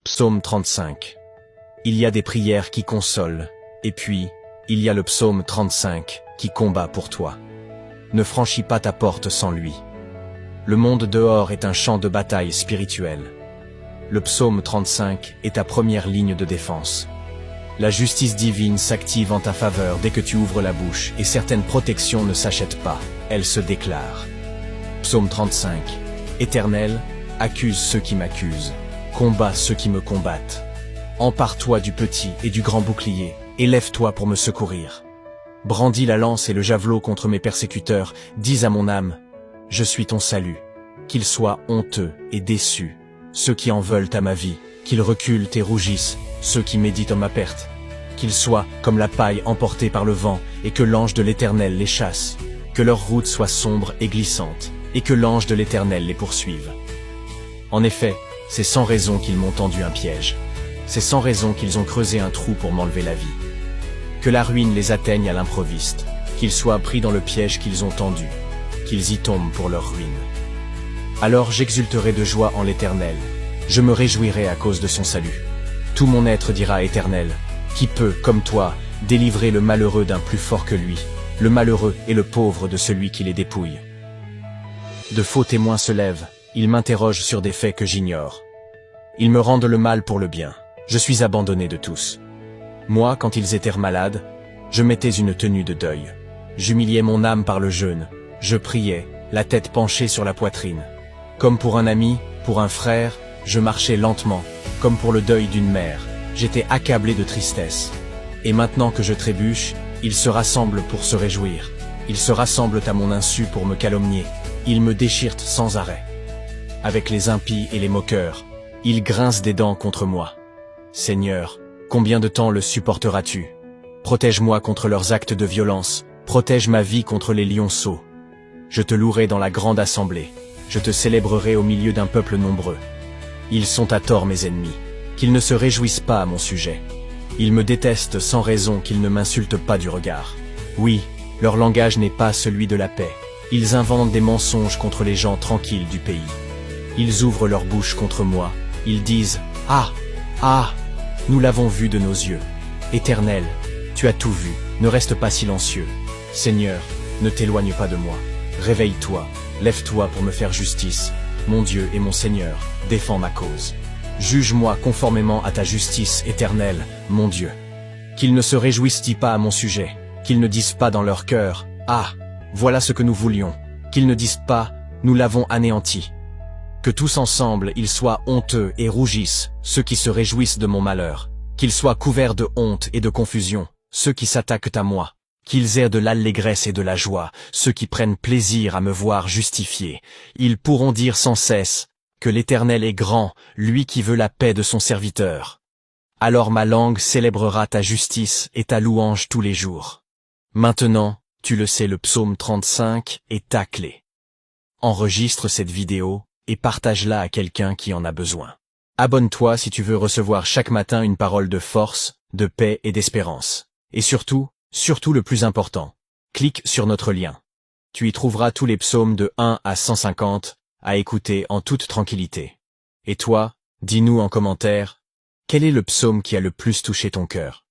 Psaume 35. Il y a des prières qui consolent, et puis, il y a le psaume 35, qui combat pour toi. Ne franchis pas ta porte sans lui. Le monde dehors est un champ de bataille spirituel. Le psaume 35 est ta première ligne de défense. La justice divine s'active en ta faveur dès que tu ouvres la bouche, et certaines protections ne s'achètent pas, elles se déclarent. Psaume 35. Éternel, accuse ceux qui m'accusent. Combat ceux qui me combattent. Empare-toi du petit et du grand bouclier, et lève-toi pour me secourir. Brandis la lance et le javelot contre mes persécuteurs, dis à mon âme, je suis ton salut. Qu'ils soient honteux et déçus, ceux qui en veulent à ma vie, qu'ils reculent et rougissent, ceux qui méditent ma perte. Qu'ils soient comme la paille emportée par le vent, et que l'ange de l'Éternel les chasse. Que leur route soit sombre et glissante, et que l'ange de l'Éternel les poursuive. En effet, c'est sans raison qu'ils m'ont tendu un piège. C'est sans raison qu'ils ont creusé un trou pour m'enlever la vie. Que la ruine les atteigne à l'improviste, qu'ils soient pris dans le piège qu'ils ont tendu, qu'ils y tombent pour leur ruine. Alors j'exulterai de joie en l'Éternel, je me réjouirai à cause de son salut. Tout mon être dira Éternel, qui peut, comme toi, délivrer le malheureux d'un plus fort que lui, le malheureux et le pauvre de celui qui les dépouille. De faux témoins se lèvent, ils m'interrogent sur des faits que j'ignore. Ils me rendent le mal pour le bien, je suis abandonné de tous. Moi, quand ils étaient malades, je mettais une tenue de deuil. J'humiliais mon âme par le jeûne, je priais, la tête penchée sur la poitrine. Comme pour un ami, pour un frère, je marchais lentement, comme pour le deuil d'une mère, j'étais accablé de tristesse. Et maintenant que je trébuche, ils se rassemblent pour se réjouir. Ils se rassemblent à mon insu pour me calomnier. Ils me déchirent sans arrêt. Avec les impies et les moqueurs, ils grincent des dents contre moi. Seigneur, combien de temps le supporteras-tu? Protège-moi contre leurs actes de violence, protège ma vie contre les lionceaux. Je te louerai dans la grande assemblée, je te célébrerai au milieu d'un peuple nombreux. Ils sont à tort mes ennemis, qu'ils ne se réjouissent pas à mon sujet. Ils me détestent sans raison qu'ils ne m'insultent pas du regard. Oui, leur langage n'est pas celui de la paix. Ils inventent des mensonges contre les gens tranquilles du pays. Ils ouvrent leur bouche contre moi, ils disent « Ah, ah, nous l'avons vu de nos yeux. Éternel, tu as tout vu, ne reste pas silencieux. Seigneur, ne t'éloigne pas de moi. Réveille-toi, lève-toi pour me faire justice. Mon Dieu et mon Seigneur, défends ma cause. Juge-moi conformément à ta justice éternelle, mon Dieu. Qu'ils ne se réjouissent pas à mon sujet, qu'ils ne disent pas dans leur cœur « Ah, voilà ce que nous voulions », qu'ils ne disent pas « Nous l'avons anéanti ». Que tous ensemble ils soient honteux et rougissent, ceux qui se réjouissent de mon malheur. Qu'ils soient couverts de honte et de confusion, ceux qui s'attaquent à moi. Qu'ils aient de l'allégresse et de la joie, ceux qui prennent plaisir à me voir justifié. Ils pourront dire sans cesse que l'Éternel est grand, lui qui veut la paix de son serviteur. Alors ma langue célébrera ta justice et ta louange tous les jours. Maintenant, tu le sais, le psaume 35 est ta clé. Enregistre cette vidéo et partage-la à quelqu'un qui en a besoin. Abonne-toi si tu veux recevoir chaque matin une parole de force, de paix et d'espérance. Et surtout le plus important, clique sur notre lien. Tu y trouveras tous les psaumes de 1 à 150 à écouter en toute tranquillité. Et toi, dis-nous en commentaire, quel est le psaume qui a le plus touché ton cœur?